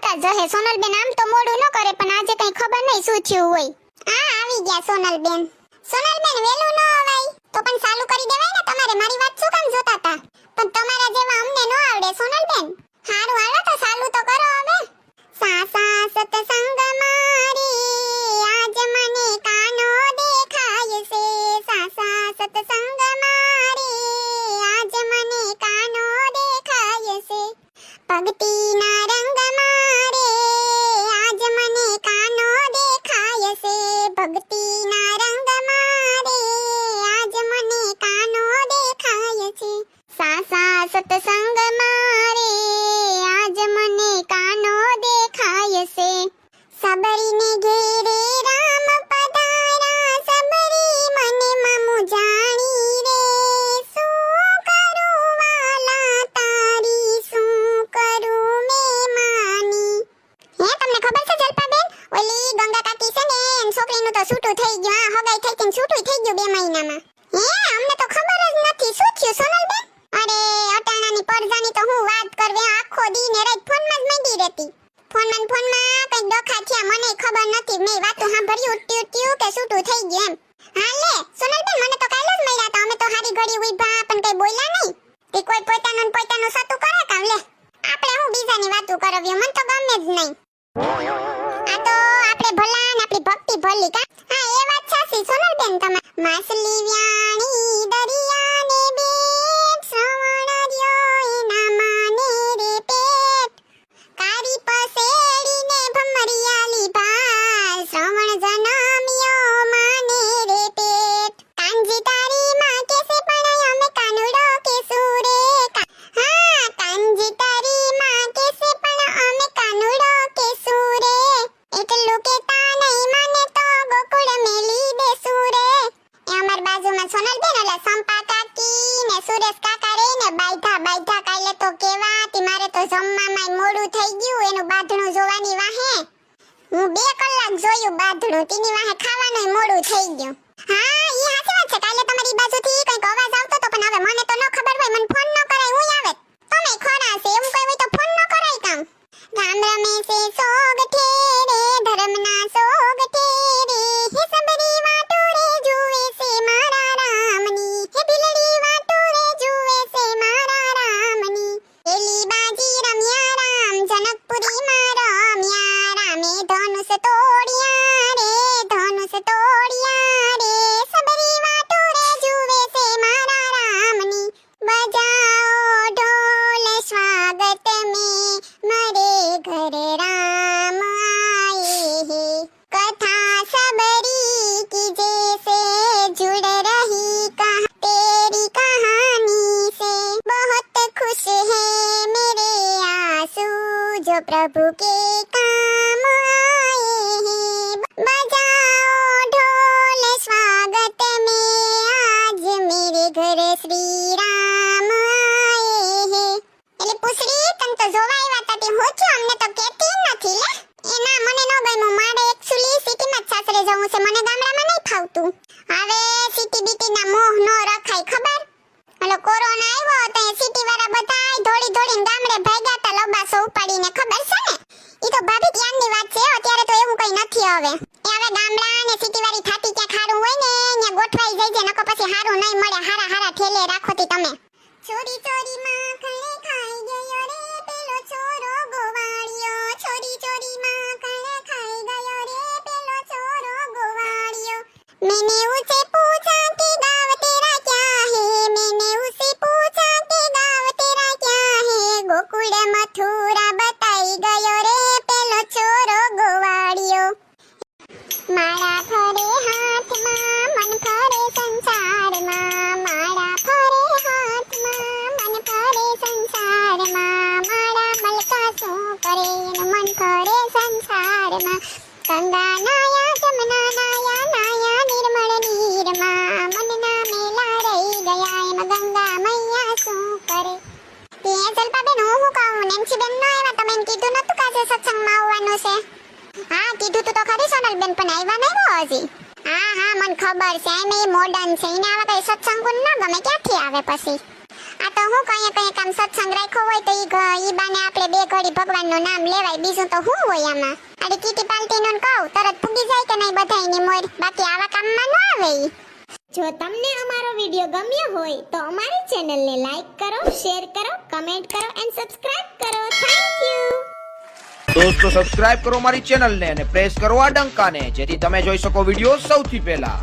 આવતા જ હે. સોનલબેન આમ તો મોડું ન કરે પણ આજે કઈ ખબર નહીં શું થયું હોય. હા આવી ગયા સોનલબેન. સોનલબેન વેલું ન અવાય તો પણ ચાલુ કરી દેવાય ને તમારે. મારી વાત શું કામ જોતા હતા? પણ તમારા જેવા અમને ન આવડે સોનલબેન. હારું હાલો તો ચાલુ તો કરો હવે. સાસા સતસંગ મારી આજ મને કાનો દેખાય છે. સાસા સતસંગ મારી આજ મને કાનો દેખાય છે. ભક્તિના રંગ મારે આજ મને કાનો દેખાય છે. ભક્તિના રંગ મારે આજ મને કાનો દેખાય છે. સાસા સતસંગ મારે આજ મને કાનો દેખાય છે. સબરીને ઘેરે રામ પધારા સબરી મને મામુ જાણી રે. શું કરું વાલા તારી શું કરું મે માની. હે તમને ખબર છે જલપાબેન ઓલી ગંગા કાકી છે ને એન છોકરીનું તો છૂટું થઈ ગયું. હા હગાઈ થઈ કે છૂટું થઈ ગયું 2 મહિનામાં. હે અમને તો ખબર જ નથી. શું થયું સોનલબેન? અરે અટાણાની પરજાની તો હું વાત કરવે. આખો દી ને રાત ફોનમાં જ માંડી રહેતી. ફોનમાં કઈ ડખા થયા મને ખબર નથી. મેં વાતો સાંભળ્યું ટ્યુ કે છૂટું થઈ ગયું એમ. હા લે સોનલબેન મને તો કાલે જ મળ્યા હતા. અમે તો હારી ઘડી ઉભા પણ કઈ બોલ્યા નહીં. તે કોઈ પોતાનું સતું કરે કામ લે. આપણે હું બીજાની વાતો કરવ્યો મને તો ગમે જ નહીં. આ તો આપણે ભલા ને આપણી ભક્તિ ભલી કા. હા એ વાત સાચી સોનલબેન તમા. માસલી વ્યાણી દરિયાને બેટ શ્રવણ રહ્યો એના માને રે પેટ. કારી પસેડીને ભમરિયાલી ભાઈ શ્રવણ જનમ્યો માને રે પેટ. કાંજી તારી માં કેસે પણ અમે કાનુડો કેસું રે. હા કાંજી તારી માં કેસે પણ અમે કાનુડો કેસું રે. એટલું કેતા નહીં મને તો ગોકુળ મેલી દેસું રે. એ અમાર બાજુમાં સોનલબેન એટલે સંપા કાકી ને સુરેશ કાકા રે ને બાયધા કાલે તો કેવા તી. મારે તો જમવામાં મોડું થઈ ગયું. એનું બાધણું જોવાની વાહે હું 2 કલાક જોયું બાધણું. તેની વાહે ખાવાનું મોડું થઈ ગયું. હા ઈ સાચી વાત છે. કાલે તમારી બાજુથી કઈક અવાજ આવતો તો પણ હવે મને તો ન ખબર હોય. મને ફોન ન કરાય હું આવે. તમે ખરા છે એવું કઈ હોય તો ફોન ન કરાય કામ. રામ રમે છે સોગ ઠેરે ધર્મના સોગ ઠેરે. હે સબરી વાટો રે જુએ છે મારા રામની. હે બિલડી વાટો રે જુએ છે મારા રામની. એલી બાજી રમ્યા રામ જનકપુરી માં રમ્યા. રામે ધનુષ તોડ્યા રે ધનુષ તોડ્યા રે. સબરી વાટો રે જુએ છે મારા રામની. બજાઓ ઢોલ સ્વાગત में मरे घर राम आए हैं. कथा सबरी की जैसे जुड़ रही तेरी कहानी से. बहुत खुश है मेरे आंसू जो प्रभु के काम आए हैं. बजाओ ढोल स्वागत में आज मेरे घर श्री राम आए हैं. એટલે પૂછડી તને તો જોવા આવ્યા તા તે હું છું અમને તો કહેતી નથી લે. એના મને ન ગમ્યું. મારે એક્ચ્યુઅલી સિટીમાં જ સાસરે જવું છે. મને ગામડામાં નહીં ફાવતું. હવે સિટી બીટીના મોહ ન રખાય ખબર. ઓલો કોરોના આવ્યો તો સિટી વાળા બધાય દોડીને ગામડે ભાગ્યા તા લબાસો ઉપાડીને ખબર છે ને. ઈ તો ભાભી ક્યાંની વાત છે. અત્યારે તો એવું કઈ નથી હવે. એ હવે ગામડા અને સિટી વાળી થાતી ક્યાં ખારું હોય ને અહીંયા ગોઠવાઈ જાય છે. નકો પછી હારું નહીં મળે. હારા ઠેલે રાખો તી તમે. ચોરી ચોરી માખણે ખાઈ ગયો રે પેલો ચોરો ગોવાળિયો. ચોરી ચોરી માખણે ખાઈ ગયો રે પેલો ચોરો ગોવાળિયો. मैंने उसे पूछा कि गाँव तेरा क्या है. मैंने उसे पूछा कि गाँव तेरा क्या है. गोकुल मथुरा बताई गयो रे पेलो ચોરો ગોવાળિયો. મારા ફરે હાથમાં મન ફરે સંસારમાં. મારા ફરે હાથમાં મન ફરે સંસારમાં. મારા મલકા શું કરે મન ફરે સંસારમાં. ગંગા નાયા જમના નાયા નિર્મળ નીરમાં. મનના મેલા રહી ગયા એમ ગંગા મૈયા શું કરે. તે જલપાબેન હું કહું નેન્સીબેન ન આવ્યા. તમે કીધું નતું કે આજે સત્સંગમાં આવવાનું છે. હા કીધું તું તો ખરી સોનલબેન પણ આવ્યા નહીં હજી. હા મને ખબર છે. એમ એ મોડર્ન છે. એને આવા કઈ સત્સંગ ન ગમે. ક્યાંથી આવે પછી. આ તો હું કઈ કામ સત્સંગ રાખ્યો હોય તો ઈ બાને આપણે બે ઘડી ભગવાનનું નામ લેવાય, બીજું તો શું હોય આમાં? આડી કીટી પાલટીનું કહું તરત ફૂગી જાય કે નહીં બધાયની મોર, બાકી આવા કામમાં ન આવે ઈ. જો તમને અમારો વિડિયો ગમ્યો હોય તો અમારી ચેનલને લાઈક કરો, શેર કરો, કમેન્ટ કરો એન્ડ સબસ્ક્રાઇબ કરો. Thank you. दोस्तों सब्सक्राइब करो हमारी चैनल ने प्रेस करो आ डंका ने, जेथी તમે જોઈ શકો વિડિયો સૌથી પહેલા.